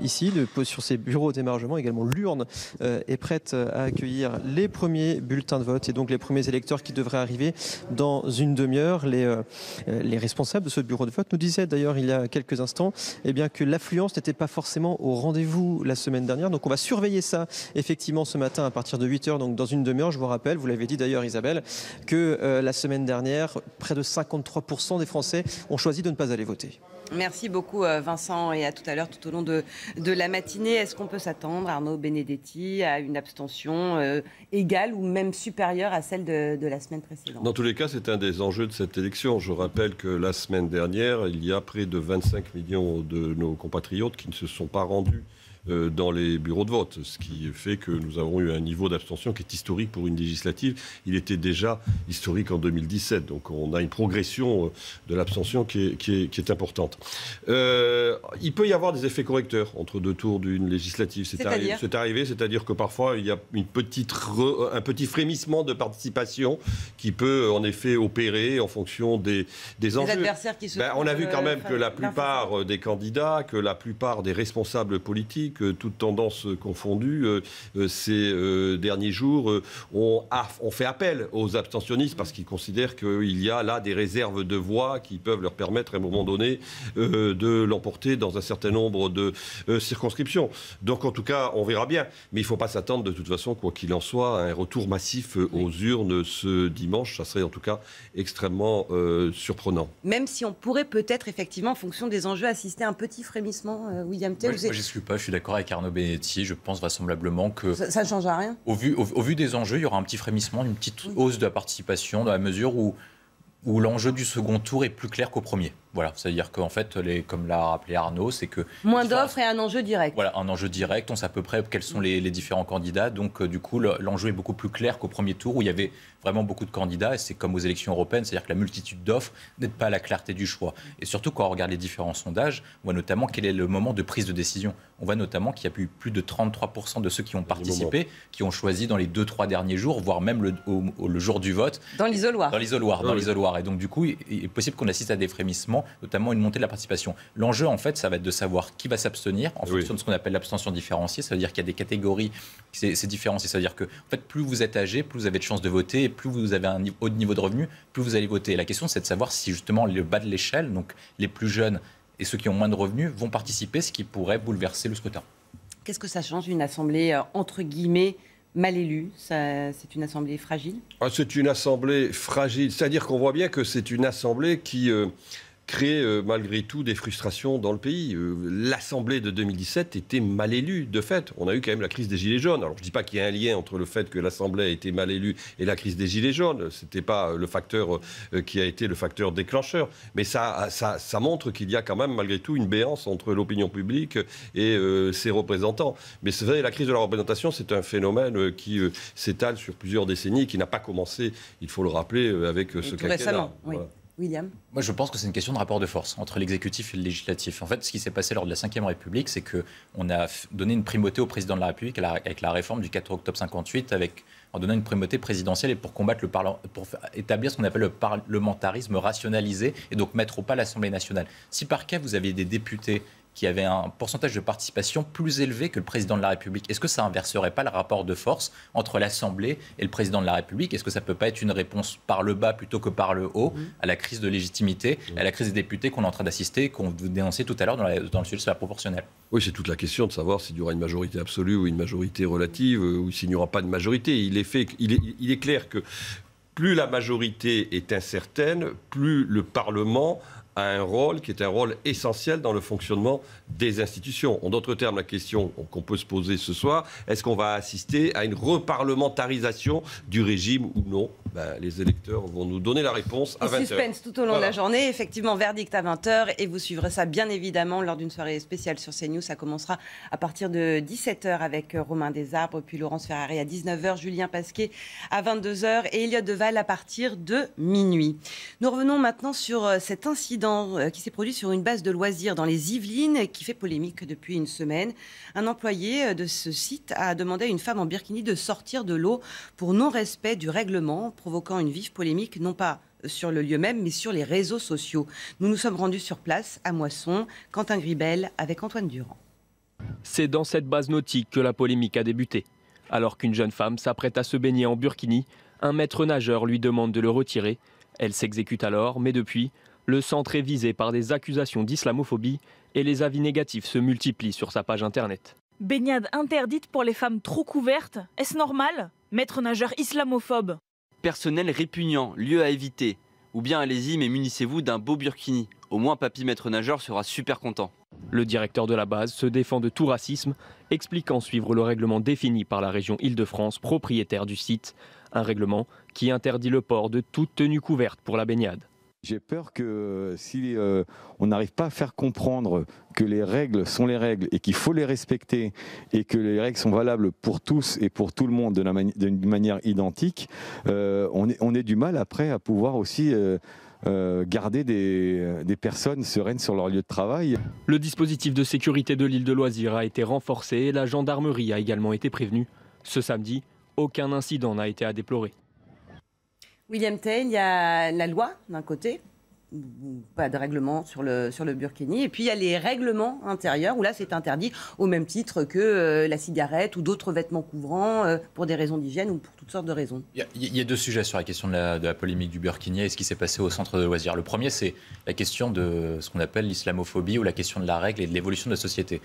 Ici, sur ces bureaux d'émargement également, l'urne est prête à accueillir les premiers bulletins de vote et donc les premiers électeurs qui devraient arriver dans une demi-heure. Les responsables de ce bureau de vote nous disaient d'ailleurs il y a quelques instants que l'affluence n'était pas forcément au rendez-vous la semaine dernière. Donc on va surveiller ça effectivement ce matin à partir de 8h, donc dans une demi-heure. Je vous rappelle, vous l'avez dit d'ailleurs Isabelle, que la semaine dernière, près de 53% des Français ont choisi de ne pas aller voter. Merci beaucoup Vincent et à tout à l'heure tout au long de la matinée. Est-ce qu'on peut s'attendre, Arnaud Benedetti, à une abstention égale ou même supérieure à celle de la semaine précédente ? Dans tous les cas, c'est un des enjeux de cette élection. Je rappelle que la semaine dernière, il y a près de 25 millions de nos compatriotes qui ne se sont pas rendus dans les bureaux de vote, ce qui fait que nous avons eu un niveau d'abstention qui est historique pour une législative. Il était déjà historique en 2017, donc on a une progression de l'abstention qui est importante. Il peut y avoir des effets correcteurs entre deux tours d'une législative. C'est arrivé, c'est-à-dire que parfois il y a un petit frémissement de participation qui peut en effet opérer en fonction des enjeux. Adversaires qui se on a vu quand même que la plupart des candidats, que la plupart des responsables politiques, toutes tendances confondues, ces derniers jours, ont fait appel aux abstentionnistes parce qu'ils considèrent qu'il y a là des réserves de voix qui peuvent leur permettre à un moment donné de l'emporter dans un certain nombre de circonscriptions. Donc en tout cas, on verra bien. Mais il ne faut pas s'attendre de toute façon, quoi qu'il en soit, à un retour massif aux urnes ce dimanche. Ça serait en tout cas extrêmement surprenant. Même si on pourrait peut-être effectivement, en fonction des enjeux, assister à un petit frémissement, William T. Moi, je n'exclus pas, je suis d'accord avec Arnaud Benedetti. Je pense vraisemblablement que... Ça ne change rien. Au vu des enjeux, il y aura un petit frémissement, une petite hausse de la participation dans la mesure où l'enjeu du second tour est plus clair qu'au premier. Voilà, c'est-à-dire qu'en fait, comme l'a rappelé Arnaud, c'est que... Moins d'offres et un enjeu direct. Voilà, un enjeu direct, on sait à peu près quels sont les différents candidats, donc du coup, l'enjeu est beaucoup plus clair qu'au premier tour où il y avait vraiment beaucoup de candidats, et c'est comme aux élections européennes, c'est-à-dire que la multitude d'offres n'aide pas à la clarté du choix. Et surtout, quand on regarde les différents sondages, on voit notamment quel est le moment de prise de décision. On voit notamment qu'il y a eu plus de 33% de ceux qui ont participé, qui ont choisi dans les 2-3 derniers jours, voire même le jour du vote. Dans l'isoloir. Dans l'isoloir. Et donc, du coup, il est possible qu'on assiste à des frémissements, notamment une montée de la participation. L'enjeu, en fait, ça va être de savoir qui va s'abstenir en fonction de ce qu'on appelle l'abstention différenciée. Ça veut dire qu'il y a des catégories, c'est différencié. Ça veut dire que, en fait, plus vous êtes âgé, plus vous avez de chances de voter, et plus vous avez un haut niveau de revenu, plus vous allez voter. Et la question, c'est de savoir si, justement, le bas de l'échelle, donc les plus jeunes et ceux qui ont moins de revenus, vont participer, ce qui pourrait bouleverser le scrutin. Qu'est-ce que ça change d'une assemblée, entre guillemets, mal élue? C'est une assemblée fragile? C'est une assemblée fragile. C'est-à-dire qu'on voit bien que c'est une assemblée qui... crée malgré tout des frustrations dans le pays. L'Assemblée de 2017 était mal élue, de fait. On a eu quand même la crise des Gilets jaunes. Alors je ne dis pas qu'il y a un lien entre le fait que l'Assemblée a été mal élue et la crise des Gilets jaunes. Ce n'était pas le facteur qui a été le facteur déclencheur. Mais ça montre qu'il y a quand même malgré tout une béance entre l'opinion publique et ses représentants. Mais c'est vrai, la crise de la représentation, c'est un phénomène qui s'étale sur plusieurs décennies, qui n'a pas commencé, il faut le rappeler, avec ce quinquennat. Récemment, oui. Voilà. William? Moi, je pense que c'est une question de rapport de force entre l'exécutif et le législatif. En fait, ce qui s'est passé lors de la Ve République, c'est qu'on a donné une primauté au président de la République avec la réforme du 4 octobre 58, en donnant une primauté présidentielle et pour combattre pour établir ce qu'on appelle le parlementarisme rationalisé et donc mettre au pas l'Assemblée nationale. Si par cas, vous aviez des députés qui avait un pourcentage de participation plus élevé que le président de la République. Est-ce que ça inverserait pas le rapport de force entre l'Assemblée et le président de la République? Est-ce que ça peut pas être une réponse par le bas plutôt que par le haut à la crise de légitimité, à la crise des députés qu'on est en train d'assister, qu'on vous dénonçait tout à l'heure dans le sujet sur la proportionnelle? Oui, c'est toute la question de savoir s'il y aura une majorité absolue ou une majorité relative, ou s'il n'y aura pas de majorité. Il est clair que plus la majorité est incertaine, plus le Parlement a un rôle qui est un rôle essentiel dans le fonctionnement des institutions. En d'autres termes, la question qu'on peut se poser ce soir, est-ce qu'on va assister à une reparlementarisation du régime ou non? Les électeurs vont nous donner la réponse à 20h. Suspense tout au long de la journée. Effectivement, verdict à 20h et vous suivrez ça bien évidemment lors d'une soirée spéciale sur CNews. Ça commencera à partir de 17h avec Romain Desarbres, puis Laurence Ferrari à 19h, Julien Pasquet à 22h et Elliot Deval à partir de minuit. Nous revenons maintenant sur cet incident qui s'est produit sur une base de loisirs dans les Yvelines qui fait polémique depuis une semaine. Un employé de ce site a demandé à une femme en burkini de sortir de l'eau pour non-respect du règlement, provoquant une vive polémique, non pas sur le lieu même, mais sur les réseaux sociaux. Nous nous sommes rendus sur place à Moisson. Quentin Gribel avec Antoine Durand. C'est dans cette base nautique que la polémique a débuté. Alors qu'une jeune femme s'apprête à se baigner en burkini, un maître nageur lui demande de le retirer. Elle s'exécute alors, mais depuis, le centre est visé par des accusations d'islamophobie et les avis négatifs se multiplient sur sa page internet. Baignade interdite pour les femmes trop couvertes, est-ce normal? Maître nageur islamophobe. Personnel répugnant, lieu à éviter. Ou bien allez-y mais munissez-vous d'un beau burkini. Au moins papy maître nageur sera super content. Le directeur de la base se défend de tout racisme, expliquant suivre le règlement défini par la région Île-de-France, propriétaire du site. Un règlement qui interdit le port de toute tenue couverte pour la baignade. J'ai peur que si on n'arrive pas à faire comprendre que les règles sont les règles et qu'il faut les respecter et que les règles sont valables pour tous et pour tout le monde d'une manière identique, on ait du mal après à pouvoir aussi garder des personnes sereines sur leur lieu de travail. Le dispositif de sécurité de l'île de loisirs a été renforcé et la gendarmerie a également été prévenue. Ce samedi, aucun incident n'a été à déplorer. William Tay, il y a la loi d'un côté, pas de règlement sur le burkini, et puis il y a les règlements intérieurs où là c'est interdit au même titre que la cigarette ou d'autres vêtements couvrants pour des raisons d'hygiène ou pour toutes sortes de raisons. Il y a deux sujets sur la question de la polémique du burkini et ce qui s'est passé au centre de loisirs. Le premier, c'est la question de ce qu'on appelle l'islamophobie ou la question de la règle et de l'évolution de la société.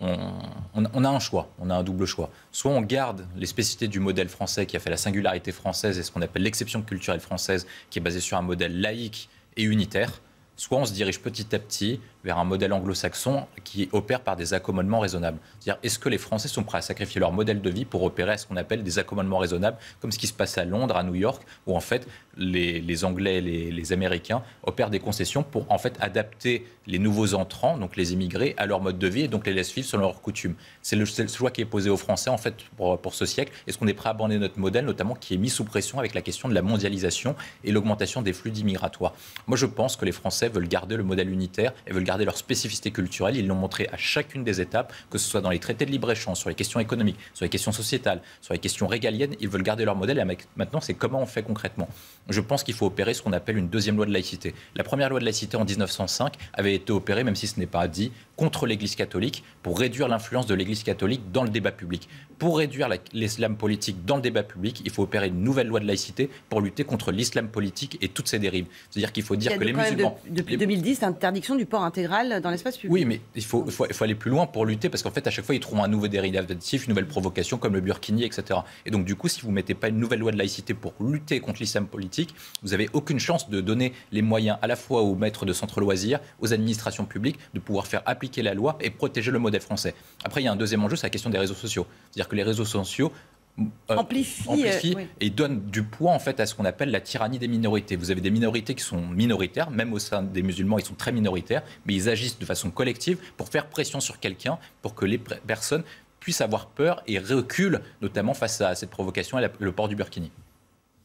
On a un choix, on a un double choix. Soit on garde les spécificités du modèle français qui a fait la singularité française et ce qu'on appelle l'exception culturelle française qui est basée sur un modèle laïque et unitaire, soit on se dirige petit à petit vers un modèle anglo-saxon qui opère par des accommodements raisonnables. C'est-à-dire, est-ce que les Français sont prêts à sacrifier leur modèle de vie pour opérer à ce qu'on appelle des accommodements raisonnables, comme ce qui se passe à Londres, à New York, où en fait les Anglais, les Américains opèrent des concessions pour en fait adapter les nouveaux entrants, donc les immigrés, à leur mode de vie et donc les laissent vivre selon leurs coutumes. C'est le choix qui est posé aux Français en fait pour ce siècle. Est-ce qu'on est prêt à abandonner notre modèle, notamment qui est mis sous pression avec la question de la mondialisation et l'augmentation des flux migratoires? Moi, je pense que les Français veulent garder le modèle unitaire et veulent garder leur spécificité culturelle. Ils l'ont montré à chacune des étapes, que ce soit dans les traités de libre-échange, sur les questions économiques, sur les questions sociétales, sur les questions régaliennes. Ils veulent garder leur modèle. Et maintenant, c'est comment on fait concrètement. Je pense qu'il faut opérer ce qu'on appelle une deuxième loi de laïcité. La première loi de laïcité en 1905 avait été opérée, même si ce n'est pas dit, contre l'Église catholique pour réduire l'influence de l'Église catholique dans le débat public. Pour réduire l'islam politique dans le débat public, il faut opérer une nouvelle loi de laïcité pour lutter contre l'islam politique et toutes ses dérives. C'est-à-dire qu'il faut dire que les musulmans... Depuis 2010, interdiction du port intégral dans l'espace public. Oui, mais il faut aller plus loin pour lutter, parce qu'en fait, à chaque fois, ils trouvent un nouveau dérivatif, une nouvelle provocation, comme le burkini, etc. Et donc, du coup, si vous ne mettez pas une nouvelle loi de laïcité pour lutter contre l'islam politique, vous n'avez aucune chance de donner les moyens à la fois aux maîtres de centres loisirs, aux administrations publiques, de pouvoir faire appliquer la loi et protéger le modèle français. Après, il y a un deuxième enjeu, c'est la question des réseaux sociaux. C'est-à-dire que les réseaux sociaux amplifient oui. et donnent du poids en fait à ce qu'on appelle la tyrannie des minorités. Vous avez des minorités qui sont minoritaires, même au sein des musulmans, ils sont très minoritaires, mais ils agissent de façon collective pour faire pression sur quelqu'un, pour que les personnes puissent avoir peur et reculent, notamment face à cette provocation et le port du burkini.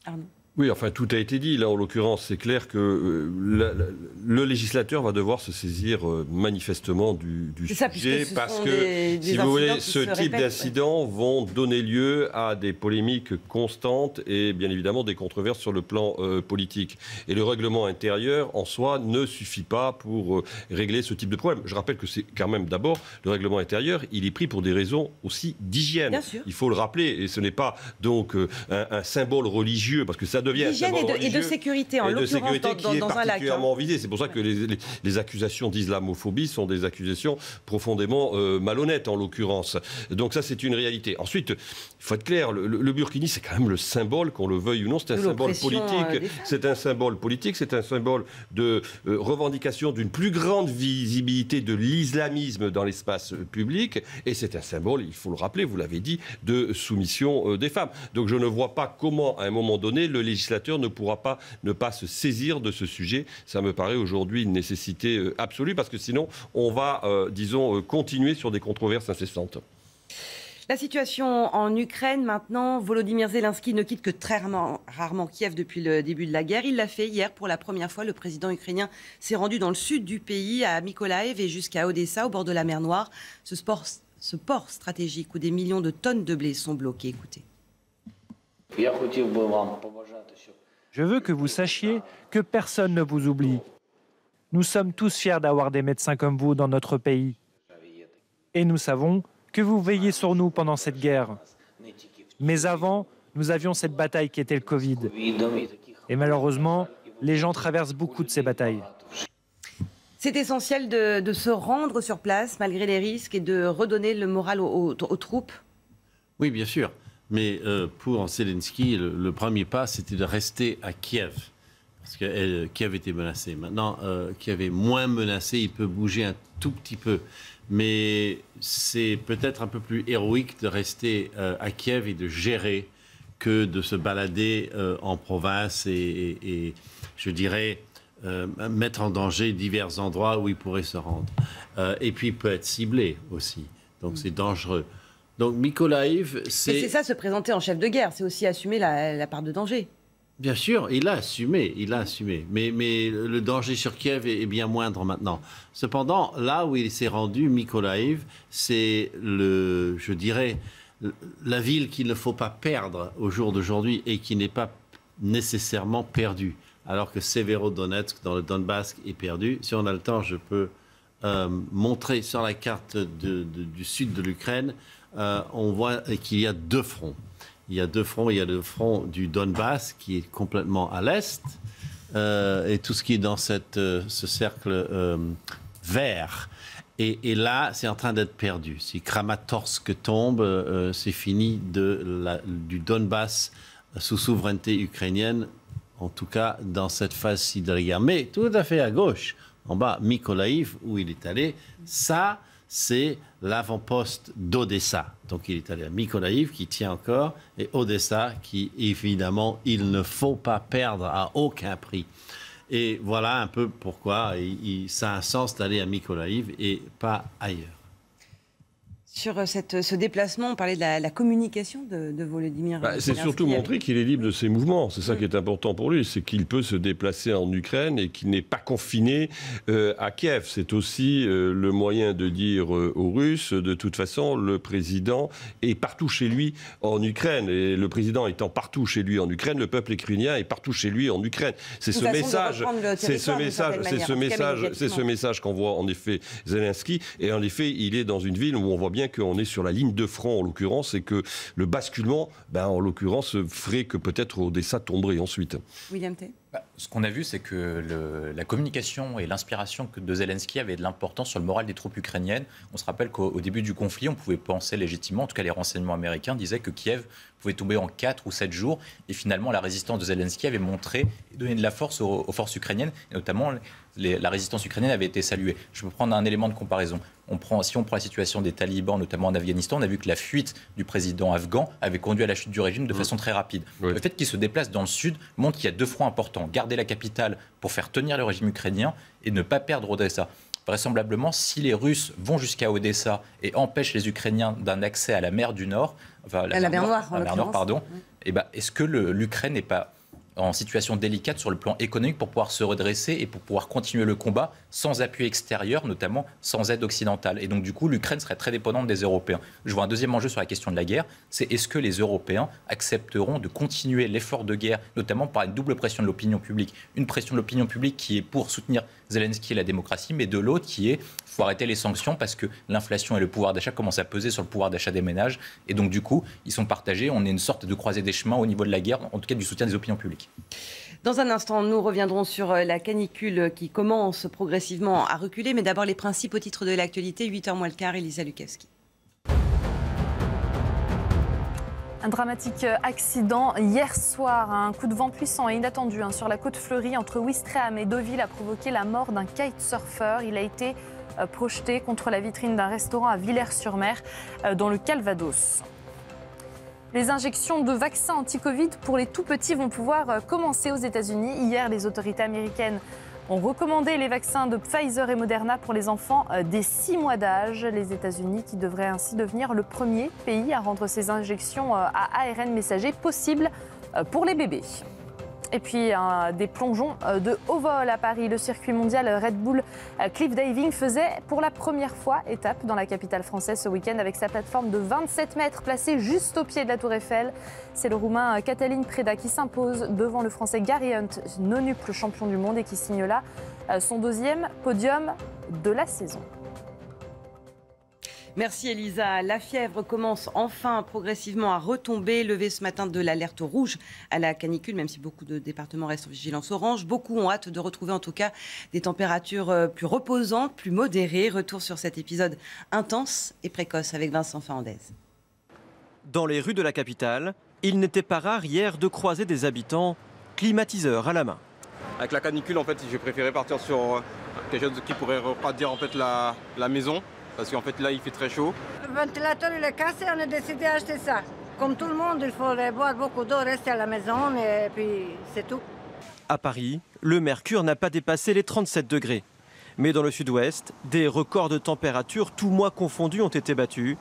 Arnaud. Oui, enfin, tout a été dit. Là, en l'occurrence, c'est clair que le législateur va devoir se saisir manifestement du sujet parce que, si vous voulez, ce type d'incidents vont donner lieu à des polémiques constantes et, bien évidemment, des controverses sur le plan politique. Et le règlement intérieur, en soi, ne suffit pas pour régler ce type de problème. Je rappelle que c'est quand même, d'abord, le règlement intérieur, il est pris pour des raisons aussi d'hygiène. Il faut le rappeler. Et ce n'est pas, donc, un symbole religieux, parce que ça d'hygiène et de sécurité, en l'occurrence dans un lac. Particulièrement visé. C'est pour ça que les accusations d'islamophobie sont des accusations profondément malhonnêtes, en l'occurrence. Donc ça, c'est une réalité. Ensuite, il faut être clair, le burkini, c'est quand même le symbole, qu'on le veuille ou non, c'est un symbole politique. C'est un symbole politique, c'est un symbole de revendication d'une plus grande visibilité de l'islamisme dans l'espace public, et c'est un symbole, il faut le rappeler, vous l'avez dit, de soumission des femmes. Donc je ne vois pas comment, à un moment donné, le législateur ne pourra pas ne pas se saisir de ce sujet. Ça me paraît aujourd'hui une nécessité absolue, parce que sinon, on va, disons, continuer sur des controverses incessantes. La situation en Ukraine maintenant, Volodymyr Zelensky ne quitte que très rarement Kiev depuis le début de la guerre. Il l'a fait hier pour la première fois. Le président ukrainien s'est rendu dans le sud du pays, à Mykolaiv et jusqu'à Odessa, au bord de la mer Noire. Ce port stratégique où des millions de tonnes de blé sont bloquées. Écoutez. Je veux que vous sachiez que personne ne vous oublie. Nous sommes tous fiers d'avoir des médecins comme vous dans notre pays. Et nous savons que vous veillez sur nous pendant cette guerre. Mais avant, nous avions cette bataille qui était le Covid. Et malheureusement, les gens traversent beaucoup de ces batailles. C'est essentiel de se rendre sur place malgré les risques et de redonner le moral aux troupes. Oui, bien sûr. Mais pour Zelensky, le premier pas, c'était de rester à Kiev. Parce que Kiev était menacé. Maintenant, Kiev est moins menacé, il peut bouger un tout petit peu. Mais c'est peut-être un peu plus héroïque de rester à Kiev et de gérer que de se balader en province et je dirais, mettre en danger divers endroits où il pourrait se rendre. Et puis peut être ciblé aussi. Donc c'est dangereux. Donc Mykolaïv, c'est... Et c'est ça, se présenter en chef de guerre, c'est aussi assumer la part de danger. Bien sûr, il a assumé. Mais le danger sur Kiev est bien moindre maintenant. Cependant, là où il s'est rendu, Mykolaïv, c'est je dirais, la ville qu'il ne faut pas perdre au jour d'aujourd'hui et qui n'est pas nécessairement perdue. Alors que Severodonetsk, dans le Donbass, est perdu. Si on a le temps, je peux montrer sur la carte du sud de l'Ukraine, on voit qu'il y a 2 fronts. Il y a 2 fronts. Il y a le front du Donbass qui est complètement à l'est et tout ce qui est dans ce cercle vert. Et là, c'est en train d'être perdu. Si Kramatorsk tombe, c'est fini du Donbass sous souveraineté ukrainienne, en tout cas dans cette phase-ci de la guerre. Mais tout à fait à gauche, en bas, Mykolaïv, où il est allé, ça, c'est l'avant-poste d'Odessa. Donc il est allé à Mykolaïv, qui tient encore, et Odessa, qui évidemment, il ne faut pas perdre à aucun prix. Et voilà un peu pourquoi ça a un sens d'aller à Mykolaïv et pas ailleurs. Sur ce déplacement, on parlait de la communication de Volodymyr Zelensky. C'est surtout montrer qu'il est libre de ses mouvements. C'est ça qui est important pour lui, c'est qu'il peut se déplacer en Ukraine et qu'il n'est pas confiné à Kiev. C'est aussi le moyen de dire aux Russes, de toute façon, le président est partout chez lui en Ukraine. Et le président étant partout chez lui en Ukraine, le peuple ukrainien est partout chez lui en Ukraine. C'est ce message qu'envoie en effet Zelensky. Et en effet, il est dans une ville où on voit bien qu'on est sur la ligne de front en l'occurrence et que le basculement, en l'occurrence, ferait que peut-être Odessa tomberait ensuite. William Tay. Ce qu'on a vu, c'est que la communication et l'inspiration de Zelensky avaient de l'importance sur le moral des troupes ukrainiennes. On se rappelle qu'au début du conflit, on pouvait penser légitimement, en tout cas les renseignements américains disaient que Kiev pouvait tomber en 4 ou 7 jours. Et finalement, la résistance de Zelensky avait montré et donné de la force aux forces ukrainiennes, et notamment la résistance ukrainienne avait été saluée. Je peux prendre un élément de comparaison. Si on prend la situation des talibans, notamment en Afghanistan, on a vu que la fuite du président afghan avait conduit à la chute du régime de façon très rapide. Oui. Le fait qu'il se déplace dans le sud montre qu'il y a 2 fronts importants. Garder la capitale pour faire tenir le régime ukrainien et ne pas perdre Odessa. Vraisemblablement, si les Russes vont jusqu'à Odessa et empêchent les Ukrainiens d'un accès à la mer du Nord, la mer Noire, pardon, est-ce que l'Ukraine n'est pas en situation délicate sur le plan économique pour pouvoir se redresser et pour pouvoir continuer le combat sans appui extérieur, notamment sans aide occidentale. Et donc du coup, l'Ukraine serait très dépendante des Européens. Je vois un deuxième enjeu sur la question de la guerre, c'est est-ce que les Européens accepteront de continuer l'effort de guerre, notamment par une double pression de l'opinion publique. Une pression de l'opinion publique qui est pour soutenir Zelensky et la démocratie, mais de l'autre qui est faut arrêter les sanctions parce que l'inflation et le pouvoir d'achat commencent à peser sur le pouvoir d'achat des ménages. Et donc du coup, ils sont partagés. On est une sorte de croisée des chemins au niveau de la guerre, en tout cas du soutien des opinions publiques. Dans un instant, nous reviendrons sur la canicule qui commence progressivement à reculer. Mais d'abord, les principaux titres de l'actualité. 8h moins le quart, Elisa Lukavski. Un dramatique accident hier soir. Un coup de vent puissant et inattendu sur la côte fleurie entre Ouistreham et Deauville a provoqué la mort d'un kitesurfer. Il a été projeté contre la vitrine d'un restaurant à Villers-sur-Mer dans le Calvados. Les injections de vaccins anti-Covid pour les tout-petits vont pouvoir commencer aux États-Unis. Hier, les autorités américaines ont recommandé les vaccins de Pfizer et Moderna pour les enfants dès 6 mois d'âge. Les États-Unis qui devraient ainsi devenir le premier pays à rendre ces injections à ARN messager possibles pour les bébés. Et puis des plongeons de haut vol à Paris. Le circuit mondial Red Bull Cliff Diving faisait pour la première fois étape dans la capitale française ce week-end avec sa plateforme de 27 mètres placée juste au pied de la Tour Eiffel. C'est le Roumain Cătălin Preda qui s'impose devant le Français Gary Hunt, nonuple champion du monde et qui signe là son 2e podium de la saison. Merci Elisa. La fièvre commence enfin progressivement à retomber. Levé ce matin de l'alerte rouge à la canicule, même si beaucoup de départements restent en vigilance orange. Beaucoup ont hâte de retrouver en tout cas des températures plus reposantes, plus modérées. Retour sur cet épisode intense et précoce avec Vincent Fernandez. Dans les rues de la capitale, il n'était pas rare hier de croiser des habitants climatiseurs à la main. Avec la canicule, en fait, j'ai préféré partir sur quelque chose qui pourrait refroidir en fait la maison. Parce qu'en fait là il fait très chaud. Le ventilateur il est cassé, on a décidé d'acheter ça. Comme tout le monde, il faut boire beaucoup d'eau, rester à la maison et puis c'est tout. À Paris, le mercure n'a pas dépassé les 37 degrés. Mais dans le sud-ouest, des records de température, tous mois confondus, ont été battus.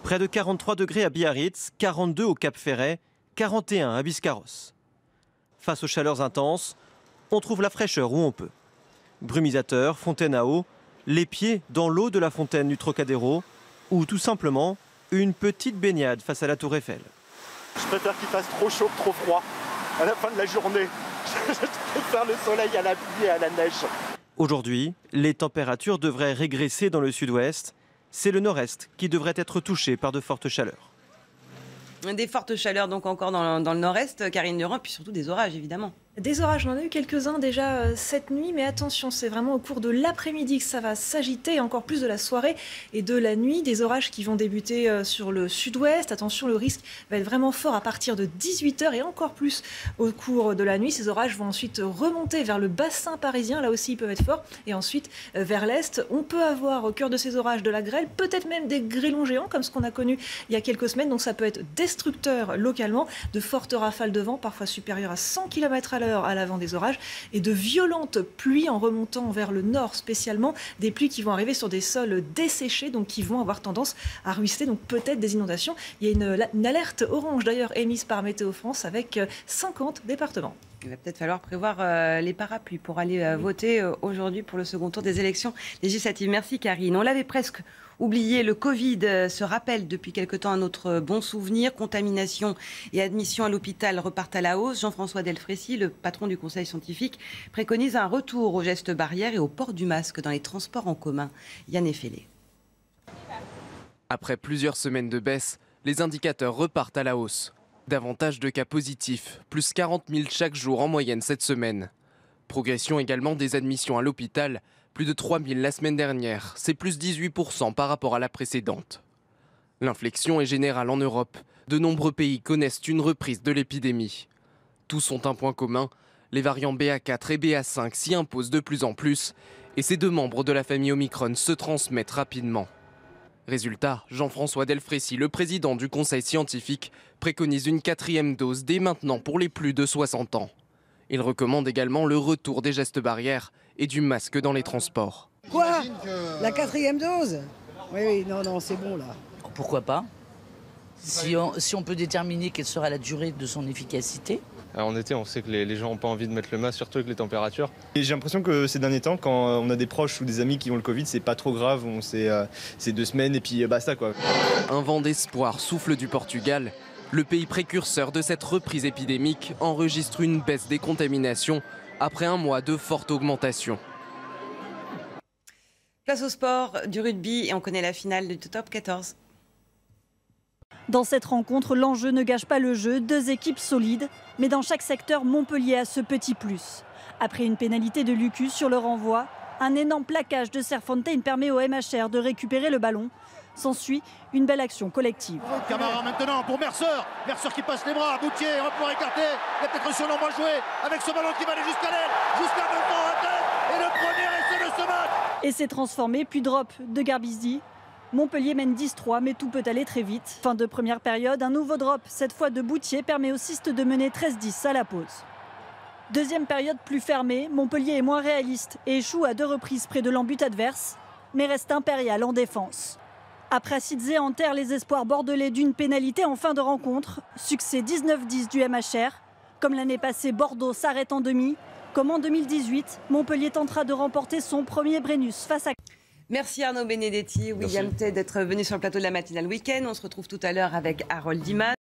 Près de 43 degrés à Biarritz, 42 au Cap-Ferret, 41 à Biscarrosse. Face aux chaleurs intenses, on trouve la fraîcheur où on peut. Brumisateur, fontaine à eau, les pieds dans l'eau de la fontaine du Trocadéro ou tout simplement une petite baignade face à la Tour Eiffel. Je préfère qu'il fasse trop chaud que trop froid à la fin de la journée. Je préfère le soleil à la pluie et à la neige. Aujourd'hui, les températures devraient régresser dans le sud-ouest. C'est le nord-est qui devrait être touché par de fortes chaleurs. Des fortes chaleurs donc encore dans le nord-est, Karine Durand, puis surtout des orages évidemment. Des orages, on en a eu quelques-uns déjà cette nuit, mais attention, c'est vraiment au cours de l'après-midi que ça va s'agiter, encore plus de la soirée et de la nuit. Des orages qui vont débuter sur le sud-ouest. Attention, le risque va être vraiment fort à partir de 18h et encore plus au cours de la nuit. Ces orages vont ensuite remonter vers le bassin parisien, là aussi ils peuvent être forts, et ensuite vers l'est. On peut avoir au cœur de ces orages de la grêle, peut-être même des grêlons géants comme ce qu'on a connu il y a quelques semaines, donc ça peut être destructeur localement, de fortes rafales de vent, parfois supérieures à 100 km à l'heure à l'avant des orages, et de violentes pluies en remontant vers le nord spécialement, des pluies qui vont arriver sur des sols desséchés, donc qui vont avoir tendance à ruisseler, donc peut-être des inondations. Il y a une alerte orange d'ailleurs émise par Météo France avec 50 départements. Il va peut-être falloir prévoir les parapluies pour aller voter aujourd'hui pour le second tour des élections législatives. Merci Karine. On l'avait presque oublié, le Covid se rappelle depuis quelque temps un autre bon souvenir. Contamination et admission à l'hôpital repartent à la hausse. Jean-François Delfrécy, le patron du conseil scientifique, préconise un retour aux gestes barrières et au port du masque dans les transports en commun. Yann Effelé. Après plusieurs semaines de baisse, les indicateurs repartent à la hausse. Davantage de cas positifs, plus 40 000 chaque jour en moyenne cette semaine. Progression également des admissions à l'hôpital, plus de 3 000 la semaine dernière, c'est plus 18% par rapport à la précédente. L'inflexion est générale en Europe. De nombreux pays connaissent une reprise de l'épidémie. Tous ont un point commun, les variants BA4 et BA5 s'y imposent de plus en plus, et ces deux membres de la famille Omicron se transmettent rapidement. Résultat, Jean-François Delfrécy, le président du conseil scientifique, préconise une 4e dose dès maintenant pour les plus de 60 ans. Il recommande également le retour des gestes barrières et du masque dans les transports. Quoi ? La 4e dose ? Oui, non, c'est bon là. Pourquoi pas ? Si on peut déterminer quelle sera la durée de son efficacité. Alors en été, on sait que les gens n'ont pas envie de mettre le masque, surtout avec les températures. Et j'ai l'impression que ces derniers temps, quand on a des proches ou des amis qui ont le Covid, c'est pas trop grave. C'est 2 semaines et puis basta quoi. Un vent d'espoir souffle du Portugal. Le pays précurseur de cette reprise épidémique enregistre une baisse des contaminations après un mois de forte augmentation. Place au sport, du rugby, et on connaît la finale du top 14. Dans cette rencontre, l'enjeu ne gâche pas le jeu, 2 équipes solides, mais dans chaque secteur, Montpellier a ce petit plus. Après une pénalité de Lucus sur le renvoi, un énorme plaquage de Serfontaine permet au MHR de récupérer le ballon. S'ensuit une belle action collective. Camara maintenant pour Mercer. Mercer qui passe les bras. Boutier, on va pouvoir écarter. Il y a peut-être un surnom à jouer avec ce ballon qui va aller jusqu'à l'aile. Jusqu'à devant la tête. Et le premier essai de ce match. Et c'est transformé, puis drop de Garbisi. Montpellier mène 10-3, mais tout peut aller très vite. Fin de première période, un nouveau drop, cette fois de Boutier, permet aux Cistes de mener 13-10 à la pause. Deuxième période plus fermée, Montpellier est moins réaliste et échoue à 2 reprises près de l'embut adverse, mais reste impérial en défense. Après Sidze enterre les espoirs bordelais d'une pénalité en fin de rencontre. Succès 19-10 du MHR. Comme l'année passée, Bordeaux s'arrête en demi. Comme en 2018, Montpellier tentera de remporter son premier Brennus face à... Merci Arnaud Benedetti, William Tay d'être venu sur le plateau de la matinale week-end. On se retrouve tout à l'heure avec Harold Iman.